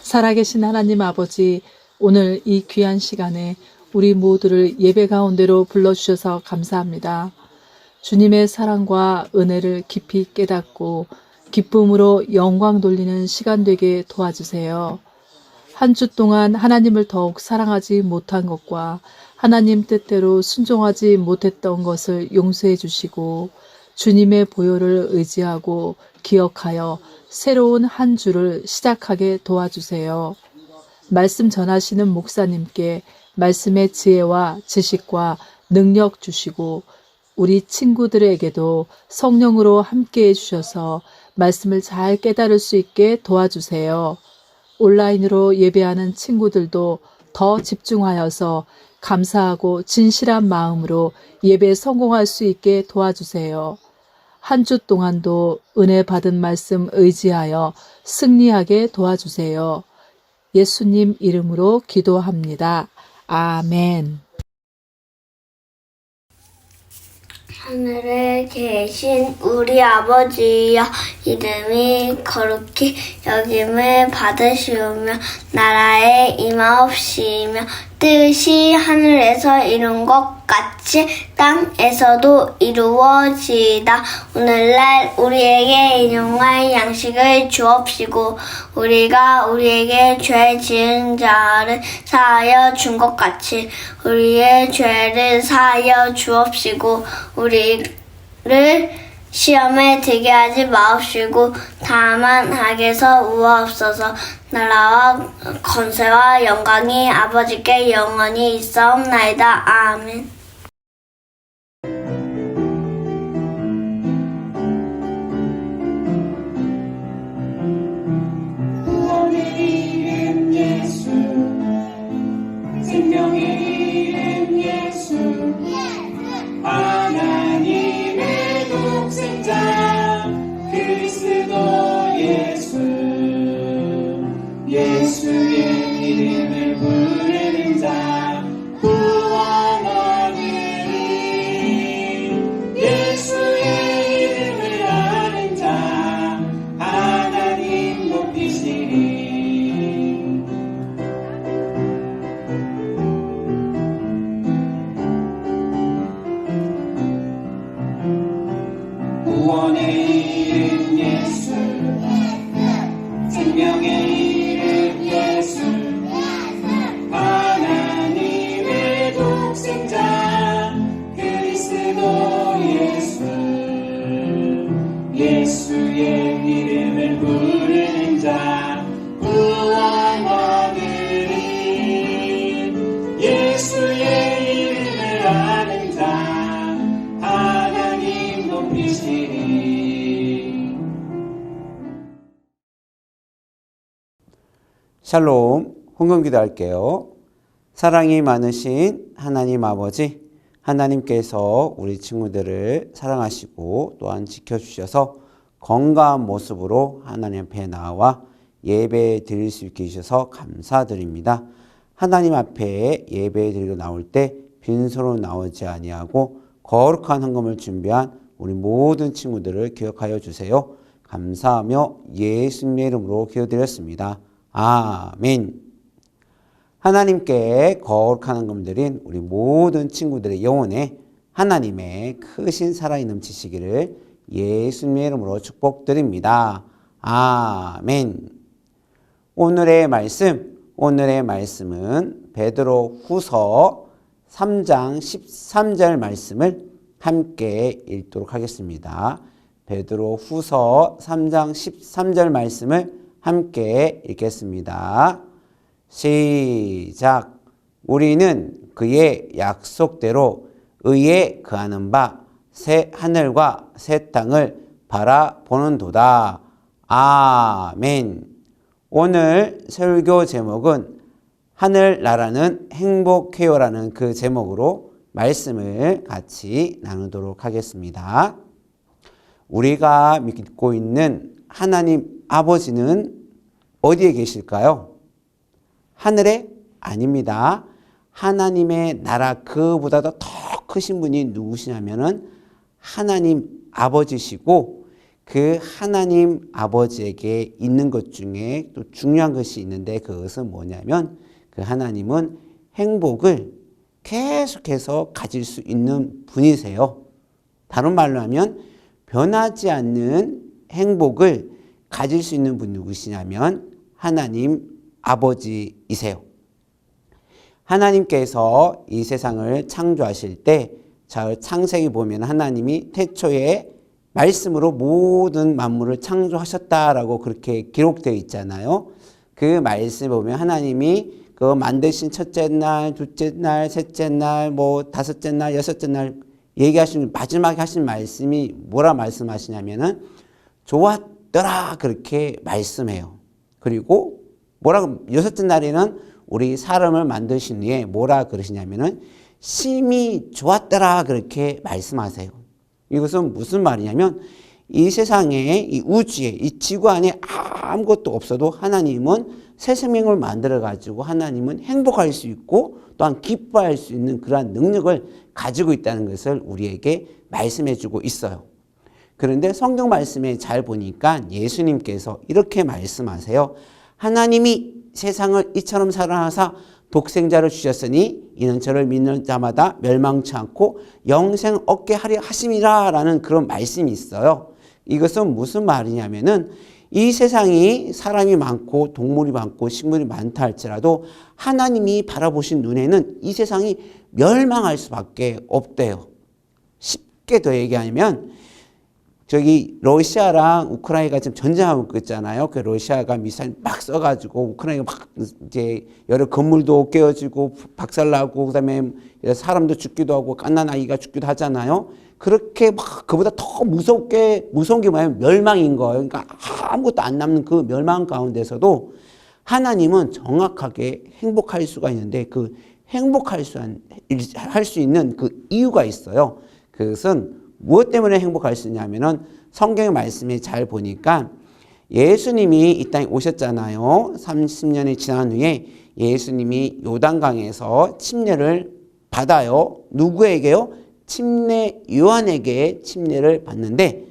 살아계신 하나님 아버지, 오늘 이 귀한 시간에 우리 모두를 예배 가운데로 불러주셔서 감사합니다. 주님의 사랑과 은혜를 깊이 깨닫고 기쁨으로 영광 돌리는 시간 되게 도와주세요. 한 주 동안 하나님을 더욱 사랑하지 못한 것과 하나님 뜻대로 순종하지 못했던 것을 용서해 주시고 주님의 보혈을 의지하고 기억하여 새로운 한 주를 시작하게 도와주세요. 말씀 전하시는 목사님께 말씀의 지혜와 지식과 능력 주시고 우리 친구들에게도 성령으로 함께해 주셔서 말씀을 잘 깨달을 수 있게 도와주세요. 온라인으로 예배하는 친구들도 더 집중하여서 감사하고 진실한 마음으로 예배에 성공할 수 있게 도와주세요. 한 주 동안도 은혜 받은 말씀 의지하여 승리하게 도와주세요. 예수님 이름으로 기도합니다. 아멘. 하늘에 계신 우리 아버지여, 이름이 거룩히 여김을 받으시오며 나라에 임하옵시며 뜻이 하늘에서 이룬 것 같이 땅에서도 이루어지이다. 오늘날 우리에게 일용할 양식을 주옵시고 우리가 우리에게 죄 지은 자를 사하여 준 것 같이 우리의 죄를 사하여 주옵시고 우리를 시험에 들게 하지 마옵시고 다만 악에서 우하옵소서. 나라와 권세와 영광이 아버지께 영원히 있사옵나이다. 아멘. 구원의 이름 예수, 생명의 이름 예수, 하나님의 독생자 그리스도 예수, 예수의 이름을 부르는 자 구원하리니, 예수의 이름을 아는 자 하나님 높이시리. 구원의 이름 예수, 생명의 이름 예수, 하나님의 독생자 그리스도 예수, 예수의 이름을 부르는 자 구원하리니, 예수의 이름을 아는 자 하나님 높이시리. 샬롬, 헌금기도 할게요. 사랑이 많으신 하나님 아버지, 하나님께서 우리 친구들을 사랑하시고 또한 지켜주셔서 건강한 모습으로 하나님 앞에 나와 예배 드릴 수 있게 해주셔서 감사드립니다. 하나님 앞에 예배 드리고 나올 때 빈손으로 나오지 아니하고 거룩한 헌금을 준비한 우리 모든 친구들을 기억하여 주세요. 감사하며 예수님의 이름으로 기도드렸습니다. 아멘. 하나님께 거룩한 헌금 드린 우리 모든 친구들의 영혼에 하나님의 크신 사랑이 넘치시기를 예수님의 이름으로 축복드립니다. 아멘. 오늘의 말씀은 베드로 후서 3장 13절 말씀을 함께 읽도록 하겠습니다. 베드로 후서 3장 13절 말씀을 함께 읽겠습니다. 시작. 우리는 그의 약속대로 의에 거하는 바 새 하늘과 새 땅을 바라보는도다. 아멘. 오늘 설교 제목은 하늘나라는 행복해요라는 그 제목으로 말씀을 같이 나누도록 하겠습니다. 우리가 믿고 있는 하나님 아버지는 어디에 계실까요? 하늘에? 아닙니다. 하나님의 나라 그보다도 더 크신 분이 누구시냐면은 하나님 아버지시고 그 하나님 아버지에게 있는 것 중에 또 중요한 것이 있는데 그것은 뭐냐면 그 하나님은 행복을 계속해서 가질 수 있는 분이세요. 다른 말로 하면 변하지 않는 행복을 가질 수 있는 분 누구시냐면 하나님 아버지이세요. 하나님께서 이 세상을 창조하실 때 창세기 보면 하나님이 태초에 말씀으로 모든 만물을 창조하셨다라고 그렇게 기록되어 있잖아요. 그 말씀 보면 하나님이 그 만드신 첫째 날, 둘째 날, 셋째 날, 뭐 다섯째 날, 여섯째 날 얘기하신 마지막에 하신 말씀이 뭐라 말씀하시냐면은 좋았더라 그렇게 말씀해요. 그리고 뭐라고 여섯째 날에는 우리 사람을 만드신 후에 뭐라 그러시냐면은 심히 좋았더라 그렇게 말씀하세요. 이것은 무슨 말이냐면 이 세상에 이 우주에 이 지구 안에 아무것도 없어도 하나님은 새 생명을 만들어 가지고 하나님은 행복할 수 있고 또한 기뻐할 수 있는 그러한 능력을 가지고 있다는 것을 우리에게 말씀해 주고 있어요. 그런데 성경 말씀에 잘 보니까 예수님께서 이렇게 말씀하세요. 하나님이 세상을 이처럼 사랑하사 독생자를 주셨으니 이는 저를 믿는 자마다 멸망치 않고 영생 얻게 하려 하심이라 라는 그런 말씀이 있어요. 이것은 무슨 말이냐면은 이 세상이 사람이 많고 동물이 많고 식물이 많다 할지라도 하나님이 바라보신 눈에는 이 세상이 멸망할 수밖에 없대요. 쉽게 더 얘기하면 저기 러시아랑 우크라이나가 지금 전쟁하고 있잖아요. 그 러시아가 미사일 막 써가지고 우크라이나가 막 이제 여러 건물도 깨어지고 박살나고 그다음에 사람도 죽기도 하고 갓난 아이가 죽기도 하잖아요. 그렇게 막 그보다 더 무서운 게 뭐냐면 멸망인 거예요. 그러니까 아무것도 안 남는 그 멸망 가운데서도 하나님은 정확하게 행복할 수가 있는데 그 행복할 수 있는 그 이유가 있어요. 그것은 무엇 때문에 행복할 수 있냐면은 성경의 말씀에 잘 보니까 예수님이 이 땅에 오셨잖아요. 30년이 지난 후에 예수님이 요단강에서 침례를 받아요. 누구에게요? 침례 요한에게 침례를 받는데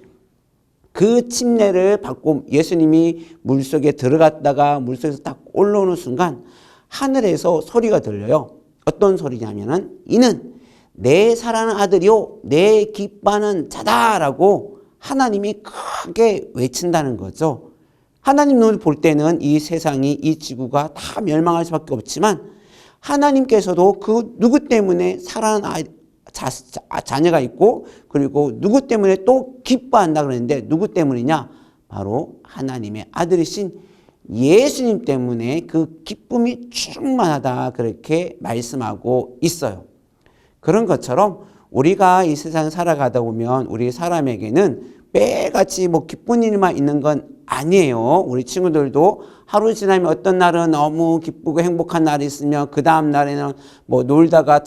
그 침례를 받고 예수님이 물속에 들어갔다가 물속에서 딱 올라오는 순간 하늘에서 소리가 들려요. 어떤 소리냐면은 이는 내 사랑하는 아들이요 내 기뻐하는 자다라고 하나님이 크게 외친다는 거죠. 하나님 눈을 볼 때는 이 세상이 이 지구가 다 멸망할 수밖에 없지만 하나님께서도 그 누구 때문에 사랑하는 자녀가 있고 그리고 누구 때문에 또 기뻐한다 그랬는데 누구 때문이냐? 바로 하나님의 아들이신 예수님 때문에 그 기쁨이 충만하다 그렇게 말씀하고 있어요. 그런 것처럼 우리가 이 세상을 살아가다 보면 우리 사람에게는 매일같이 뭐 기쁜 일만 있는 건 아니에요. 우리 친구들도 하루 지나면 어떤 날은 너무 기쁘고 행복한 날이 있으면 그 다음 날에는 뭐 놀다가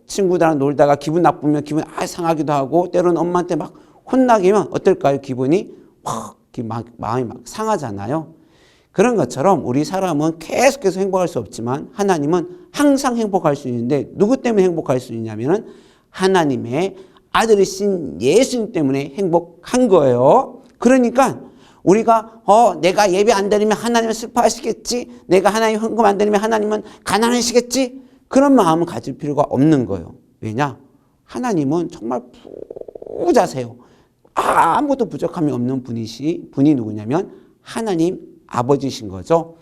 친구들랑 놀다가 기분 나쁘면 기분 상하기도 하고 때로는 엄마한테 막 혼나기면 어떨까요? 기분이 마음이 막 상하잖아요. 그런 것처럼 우리 사람은 계속해서 행복할 수 없지만 하나님은 항상 행복할 수 있는데 누구 때문에 행복할 수 있냐면은 하나님의 아들이신 예수님 때문에 행복한 거예요. 그러니까 우리가 내가 예배 안 드리면 하나님은 슬퍼하시겠지. 내가 하나님 헌금 안 드리면 하나님은 가난하시겠지. 그런 마음을 가질 필요가 없는 거예요. 왜냐? 하나님은 정말 부자세요. 아무것도 부족함이 없는 분이 누구냐면 하나님 아버지신 거죠.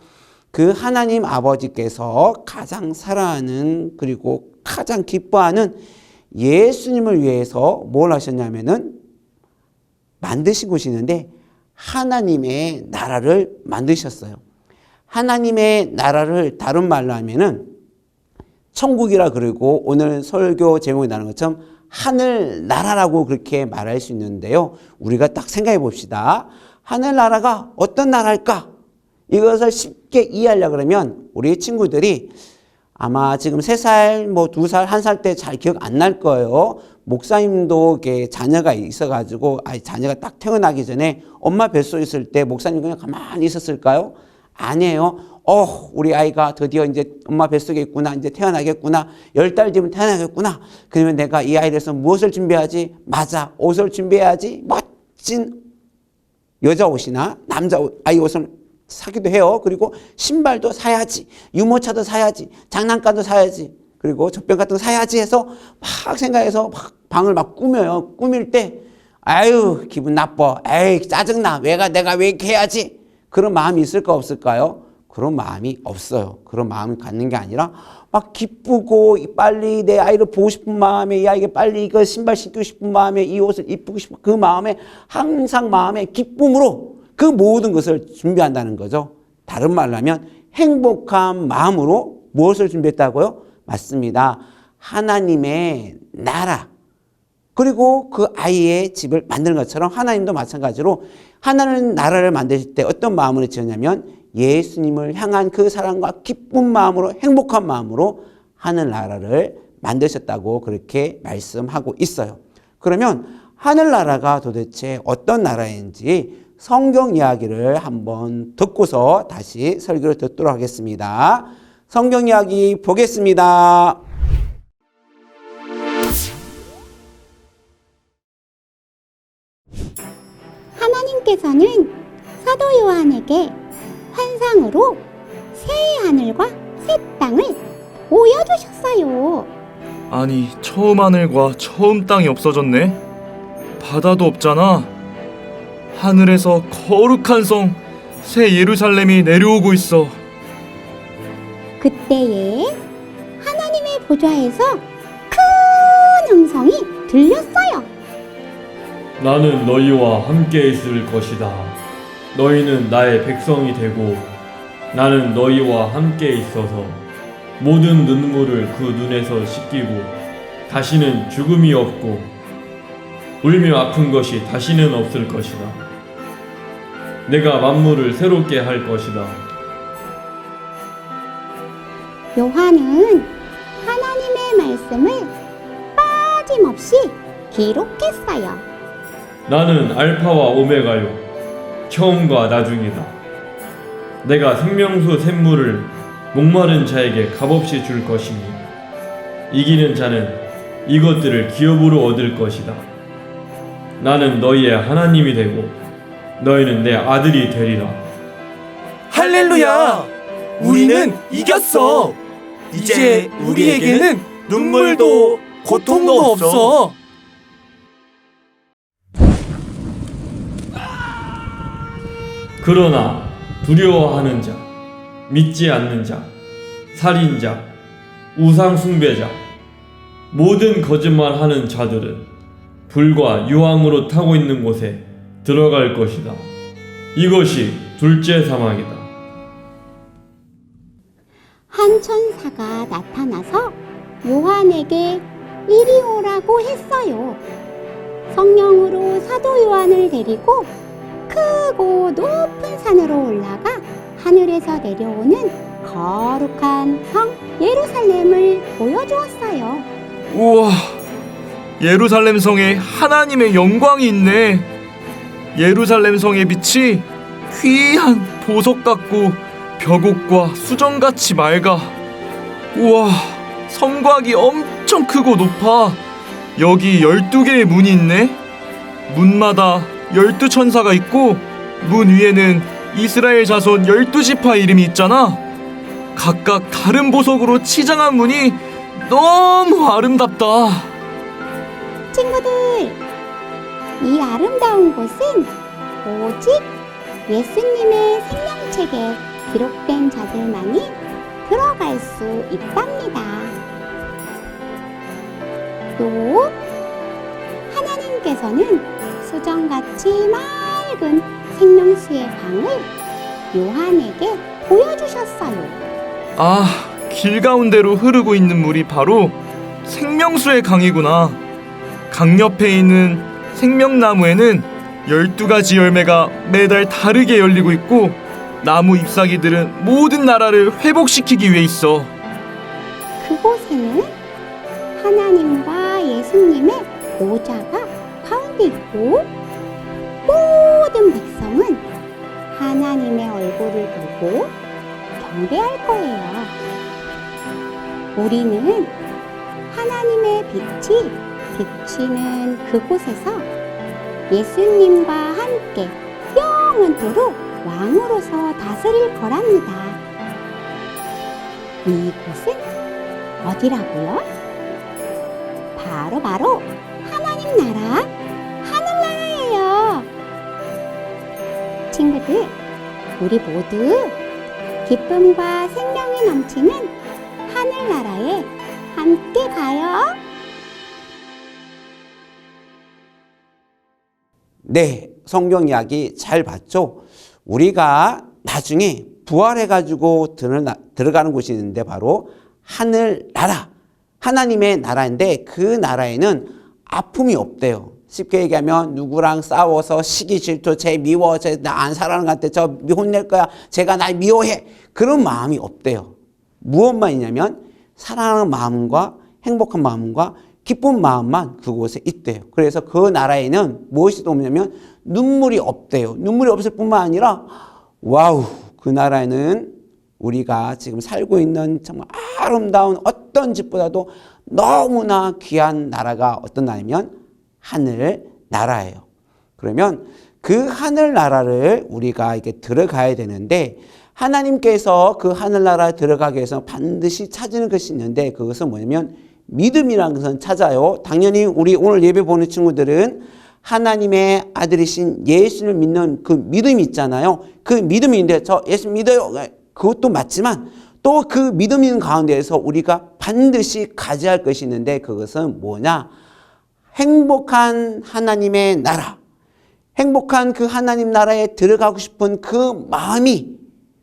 그 하나님 아버지께서 가장 사랑하는 그리고 가장 기뻐하는 예수님을 위해서 뭘 하셨냐면은 만드신 곳이 있는데 하나님의 나라를 만드셨어요. 하나님의 나라를 다른 말로 하면은 천국이라 그러고 오늘 설교 제목이 나는 것처럼 하늘나라라고 그렇게 말할 수 있는데요. 우리가 딱 생각해 봅시다. 하늘나라가 어떤 나라일까? 이것을 쉽게 이해하려고 그러면 우리 친구들이 아마 지금 3살, 2살, 1살 때 잘 기억 안 날 거예요. 목사님도 자녀가 있어가지고 자녀가 딱 태어나기 전에 엄마 뱃속에 있을 때 목사님 그냥 가만히 있었을까요? 아니에요. 우리 아이가 드디어 이제 엄마 뱃속에 있구나. 이제 태어나겠구나. 10달 뒤면 태어나겠구나. 그러면 내가 이 아이를 위해서 무엇을 준비하지? 맞아. 옷을 준비해야지. 멋진 여자 옷이나 남자 옷, 아이 옷을 사기도 해요. 그리고 신발도 사야지, 유모차도 사야지, 장난감도 사야지, 그리고 젖병 같은 거 사야지 해서 막 생각해서 막 방을 막 꾸며요. 꾸밀 때 아유 기분 나빠, 에이 짜증나, 내가 왜 이렇게 해야지, 그런 마음이 있을까 없을까요? 그런 마음이 없어요. 그런 마음을 갖는 게 아니라 막 기쁘고 빨리 내 아이를 보고 싶은 마음에, 이 아이에게 빨리 이거 신발 신고 싶은 마음에, 이 옷을 입고 싶은 그 마음에, 항상 마음의 기쁨으로 그 모든 것을 준비한다는 거죠. 다른 말로 하면 행복한 마음으로 무엇을 준비했다고요? 맞습니다. 하나님의 나라, 그리고 그 아이의 집을 만드는 것처럼 하나님도 마찬가지로 하나님 나라를 만드실 때 어떤 마음으로 지었냐면 예수님을 향한 그 사랑과 기쁜 마음으로, 행복한 마음으로 하늘나라를 만드셨다고 그렇게 말씀하고 있어요. 그러면 하늘나라가 도대체 어떤 나라인지 성경 이야기를 한번 듣고서 다시 설교를 듣도록 하겠습니다. 성경 이야기 보겠습니다. 하나님께서는 사도 요한에게 환상으로 새 하늘과 새 땅을 보여주셨어요. 아니, 처음 하늘과 처음 땅이 없어졌네? 바다도 없잖아. 하늘에서 거룩한 성, 새 예루살렘이 내려오고 있어. 그때에 하나님의 보좌에서 큰 음성이 들렸어요. 나는 너희와 함께 있을 것이다. 너희는 나의 백성이 되고 나는 너희와 함께 있어서 모든 눈물을 그 눈에서 씻기고 다시는 죽음이 없고 울며 아픈 것이 다시는 없을 것이다. 내가 만물을 새롭게 할 것이다. 요한은 하나님의 말씀을 빠짐없이 기록했어요. 나는 알파와 오메가요, 처음과 나중이다. 내가 생명수 샘물을 목마른 자에게 값없이 줄 것이니 이기는 자는 이것들을 기업으로 얻을 것이다. 나는 너희의 하나님이 되고 너희는 내 아들이 되리라. 할렐루야! 우리는 이겼어! 이제 우리에게는 눈물도 고통도 없어! 그러나 두려워하는 자, 믿지 않는 자, 살인자, 우상 숭배자, 모든 거짓말하는 자들은 불과 유황으로 타고 있는 곳에 들어갈 것이다. 이것이 둘째 사망이다. 한 천사가 나타나서 요한에게 이리 오라고 했어요. 성령으로 사도 요한을 데리고 크고 높은 산으로 올라가 하늘에서 내려오는 거룩한 성 예루살렘을 보여주었어요. 우와, 예루살렘 성에 하나님의 영광이 있네. 예루살렘 성의 빛이 귀한 보석 같고 벽옥과 수정같이 맑아. 우와, 성곽이 엄청 크고 높아. 여기 12개의 문이 있네. 문마다 12천사가 있고 문 위에는 이스라엘 자손 12지파 이름이 있잖아. 각각 다른 보석으로 치장한 문이 너무 아름답다. 친구들, 이 아름다운 곳은 오직 예수님의 생명책에 기록된 자들만이 들어갈 수 있답니다. 또 하나님께서는 수정같이 맑은 생명수의 강을 요한에게 보여주셨어요. 아, 길 가운데로 흐르고 있는 물이 바로 생명수의 강이구나. 강 옆에 있는 생명나무에는 12가지 열매가 매달 다르게 열리고 있고 나무 잎사귀들은 모든 나라를 회복시키기 위해 있어. 그곳에는 하나님과 예수님의 보좌가 가운데 있고 모든 백성은 하나님의 얼굴을 보고 경배할 거예요. 우리는 하나님의 빛이 비치는 그곳에서 예수님과 함께 영원토록 왕으로서 다스릴 거랍니다. 이곳은 어디라고요? 바로 하나님 나라, 하늘나라예요. 친구들, 우리 모두 기쁨과 생명이 넘치는 하늘나라에 함께 가요. 네, 성경 이야기 잘 봤죠? 우리가 나중에 부활해가지고 들어가는 곳이 있는데 바로 하늘나라, 하나님의 나라인데 그 나라에는 아픔이 없대요. 쉽게 얘기하면 누구랑 싸워서 시기 질투, 쟤 미워, 쟤 나 안 사랑하는 것 같아, 저 혼낼 거야, 쟤가 날 미워해, 그런 마음이 없대요. 무엇만 있냐면 사랑하는 마음과 행복한 마음과 기쁜 마음만 그곳에 있대요. 그래서 그 나라에는 무엇이 없냐면 눈물이 없대요. 눈물이 없을 뿐만 아니라 와우, 그 나라에는 우리가 지금 살고 있는 정말 아름다운 어떤 집보다도 너무나 귀한 나라가 어떤 나라냐면 하늘 나라예요. 그러면 그 하늘 나라를 우리가 이렇게 들어가야 되는데 하나님께서 그 하늘 나라에 들어가기 위해서 반드시 찾는 것이 있는데 그것은 뭐냐면 믿음이라는 것은 찾아요. 당연히 우리 오늘 예배 보는 친구들은 하나님의 아들이신 예수를 믿는 그 믿음이 있잖아요. 그 믿음이 있는데 저 예수 믿어요. 그것도 맞지만 또 그 믿음 있는 가운데에서 우리가 반드시 가져야 할 것이 있는데 그것은 뭐냐? 행복한 하나님의 나라, 행복한 그 하나님 나라에 들어가고 싶은 그 마음이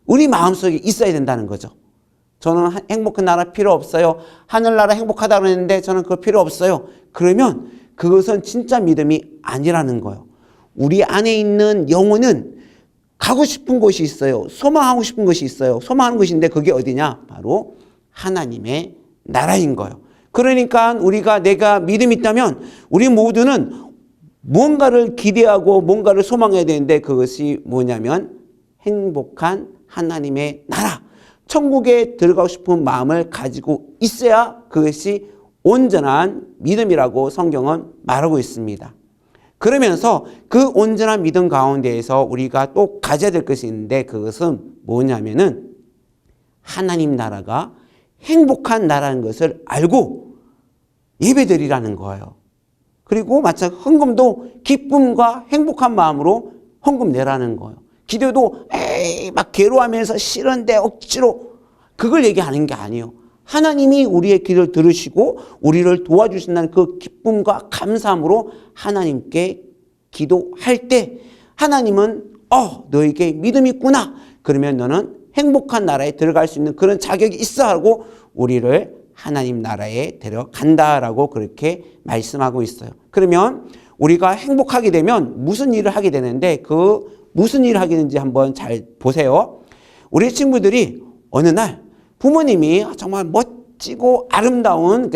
우리 마음속에 있어야 된다는 거죠. 저는 행복한 나라 필요 없어요. 하늘나라 행복하다고 했는데 저는 그거 필요 없어요. 그러면 그것은 진짜 믿음이 아니라는 거예요. 우리 안에 있는 영혼은 가고 싶은 곳이 있어요. 소망하고 싶은 것이 있어요. 소망하는 것인데 그게 어디냐? 바로 하나님의 나라인 거예요. 그러니까 우리가 내가 믿음이 있다면 우리 모두는 뭔가를 기대하고 뭔가를 소망해야 되는데 그것이 뭐냐면 행복한 하나님의 나라, 천국에 들어가고 싶은 마음을 가지고 있어야 그것이 온전한 믿음이라고 성경은 말하고 있습니다. 그러면서 그 온전한 믿음 가운데에서 우리가 또 가져야 될 것이 있는데 그것은 뭐냐면은 하나님 나라가 행복한 나라는 것을 알고 예배드리라는 거예요. 그리고 마찬가지 헌금도 기쁨과 행복한 마음으로 헌금 내라는 거예요. 기도도 막 괴로워하면서 싫은데 억지로 그걸 얘기하는 게 아니에요. 하나님이 우리의 기도를 들으시고 우리를 도와주신다는 그 기쁨과 감사함으로 하나님께 기도할 때 하나님은 너에게 믿음이 있구나. 그러면 너는 행복한 나라에 들어갈 수 있는 그런 자격이 있어 하고 우리를 하나님 나라에 데려간다라고 그렇게 말씀하고 있어요. 그러면 우리가 행복하게 되면 무슨 일을 하게 되는데 그 무슨 일을 하게 되는지 한번 잘 보세요. 우리 친구들이 어느 날 부모님이 정말 멋지고 아름다운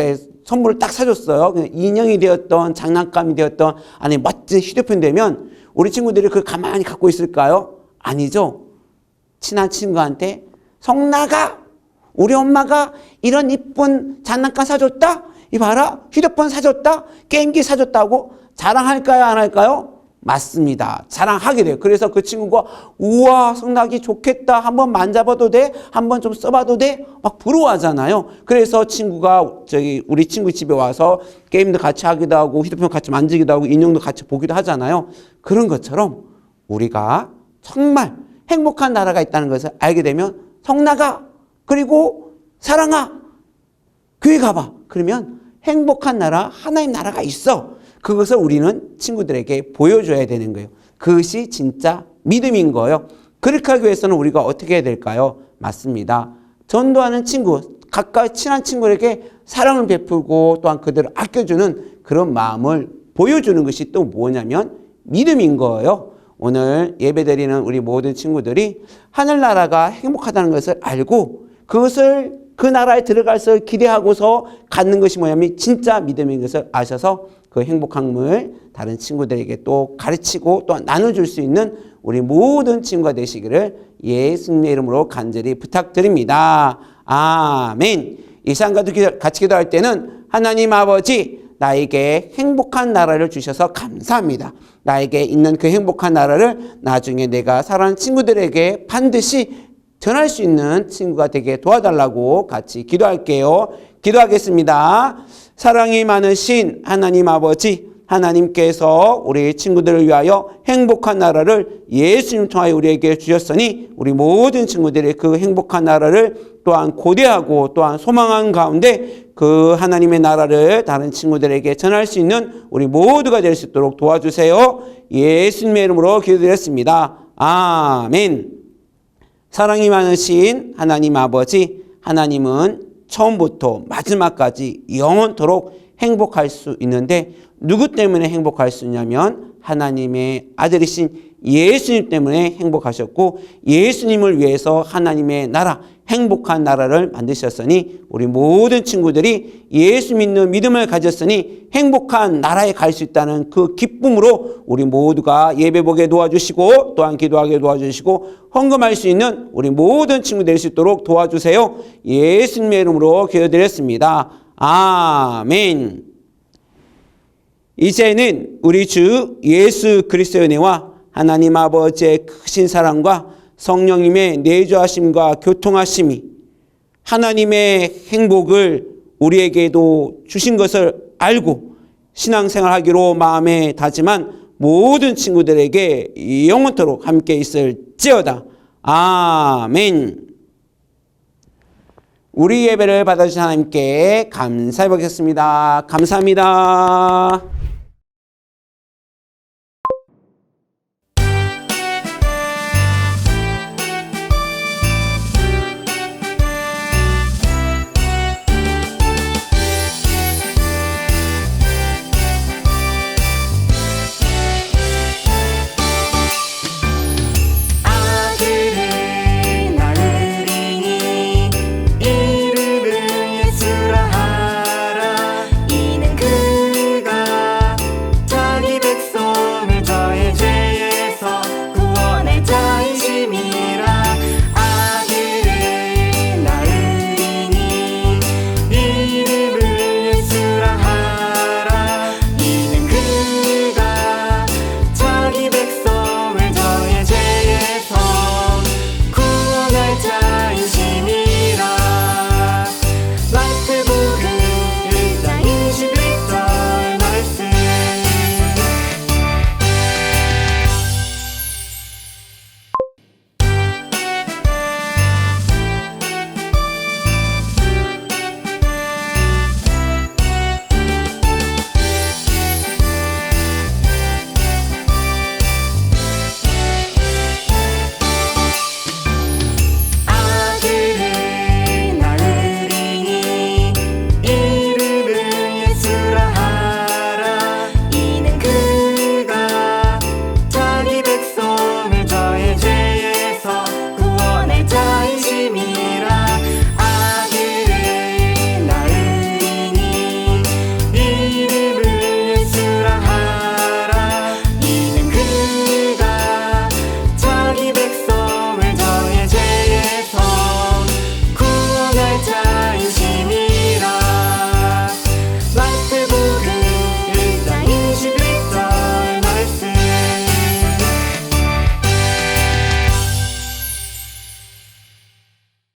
선물을 딱 사줬어요. 인형이 되었던 장난감이 되었던 아니 멋진 휴대폰이 되면 우리 친구들이 그걸 가만히 갖고 있을까요? 아니죠. 친한 친구한테 성나가 우리 엄마가 이런 이쁜 장난감 사줬다? 이봐라 휴대폰 사줬다? 게임기 사줬다고 자랑할까요? 안 할까요? 맞습니다. 자랑하게 돼요. 그래서 그 친구가 우와 성나기 좋겠다. 한번 만져봐도 돼? 한번 좀 써봐도 돼? 막 부러워하잖아요. 그래서 친구가 우리 친구 집에 와서 게임도 같이 하기도 하고 휴대폰 같이 만지기도 하고 인형도 같이 보기도 하잖아요. 그런 것처럼 우리가 정말 행복한 나라가 있다는 것을 알게 되면 성나가 그리고 사랑아 교회 가봐. 그러면 행복한 나라 하나님 나라가 있어. 그것을 우리는 친구들에게 보여줘야 되는 거예요. 그것이 진짜 믿음인 거예요. 그렇게 하기 위해서는 우리가 어떻게 해야 될까요? 맞습니다. 전도하는 친구, 가까이 친한 친구에게 사랑을 베풀고 또한 그들을 아껴주는 그런 마음을 보여주는 것이 또 뭐냐면 믿음인 거예요. 오늘 예배드리는 우리 모든 친구들이 하늘나라가 행복하다는 것을 알고 그것을 그 나라에 들어가서 기대하고서 갖는 것이 뭐냐면 진짜 믿음인 것을 아셔서 그 행복함을 다른 친구들에게 또 가르치고 또 나눠줄 수 있는 우리 모든 친구가 되시기를 예수님의 이름으로 간절히 부탁드립니다. 아멘. 이 시간 같이 기도할 때는 하나님 아버지 나에게 행복한 나라를 주셔서 감사합니다. 나에게 있는 그 행복한 나라를 나중에 내가 사랑하는 친구들에게 반드시 전할 수 있는 친구가 되게 도와달라고 같이 기도할게요. 기도하겠습니다. 사랑이 많으신 하나님 아버지, 하나님께서 우리 친구들을 위하여 행복한 나라를 예수님 통하여 우리에게 주셨으니 우리 모든 친구들의 그 행복한 나라를 또한 고대하고 또한 소망하는 가운데 그 하나님의 나라를 다른 친구들에게 전할 수 있는 우리 모두가 될 수 있도록 도와주세요. 예수님의 이름으로 기도드렸습니다. 아멘. 사랑이 많으신 하나님 아버지, 하나님은 처음부터 마지막까지 영원토록 행복할 수 있는데 누구 때문에 행복할 수 있냐면 하나님의 아들이신 예수님 때문에 행복하셨고 예수님을 위해서 하나님의 나라, 행복한 나라를 만드셨으니 우리 모든 친구들이 예수 믿는 믿음을 가졌으니 행복한 나라에 갈 수 있다는 그 기쁨으로 우리 모두가 예배보게 도와주시고 또한 기도하게 도와주시고 헌금할 수 있는 우리 모든 친구 될 수 있도록 도와주세요. 예수님의 이름으로 기도드렸습니다. 아멘. 이제는 우리 주 예수 그리스도의 은혜와 하나님 아버지의 크신 사랑과 성령님의 내주하심과 교통하심이 하나님의 행복을 우리에게도 주신 것을 알고 신앙생활하기로 마음에 다짐한 모든 친구들에게 영원토록 함께 있을지어다. 아멘. 우리 예배를 받아주신 하나님께 감사해 보겠습니다. 감사합니다.